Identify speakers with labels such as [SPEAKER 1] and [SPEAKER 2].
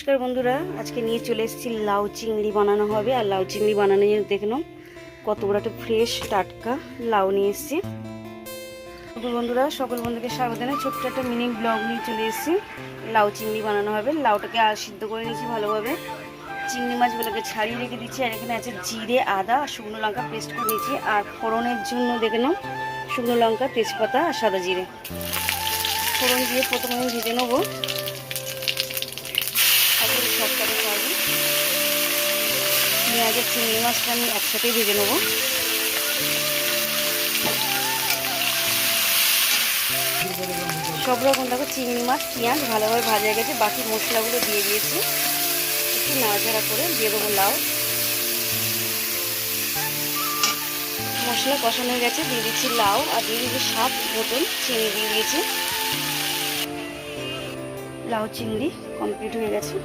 [SPEAKER 1] নমস্কার বন্ধুরা, আজকে নিয়ে চলে এসেছি লাউ চিংড়ি বানানো হবে। আর লাউ চিংড়ি বানানোর জন্য দেখে নাও কত বড় একটা ফ্রেশ টাটকা লাউ নিয়ে এসেছি। বন্ধুরা, সকল বন্ধুকে স্বাগত জানাই। ছোট্ট একটা মিনি ব্লগ নিয়ে চলে এসেছি। লাউ চিংড়ি বানানো হবে। লাউটাকে সিদ্ধ করে নিয়েছি ভালোভাবে। চিংড়ি মাছগুলোকে ছাড়িয়ে রেখে দিচ্ছি। আর এখানে আছে জিরে, আদা আর শুকনো লঙ্কা পেস্ট করে নিয়েছি। আর ফোড়নের জন্য দেখে নাও শুকনো লঙ্কা, তেজপাতা আর সাদা জিরে ফোড়ন দিয়ে প্রথমে ভেজে নেবো। তারপরে সবটাকে ছাড়বো। পেঁয়াজের চিংড়ি মাছটা আমি একসাথেই ভেজে নেবো। সব রকম দেখো চিংড়ি মাছ, পেঁয়াজ ভালোভাবে ভাজা গেছে। বাকি মশলাগুলো দিয়ে দিয়েছি। একটু নাড়াচাড়া করে দিয়ে দেবো লাউ। মশলা কষানো হয়ে গেছে, দিয়ে দিচ্ছি লাউ আর দিয়ে দিচ্ছি স্বাদ মতন চিংড়ি দিয়ে দিয়েছি। লাউ চিংড়ি কমপ্লিট হয়ে গেছে।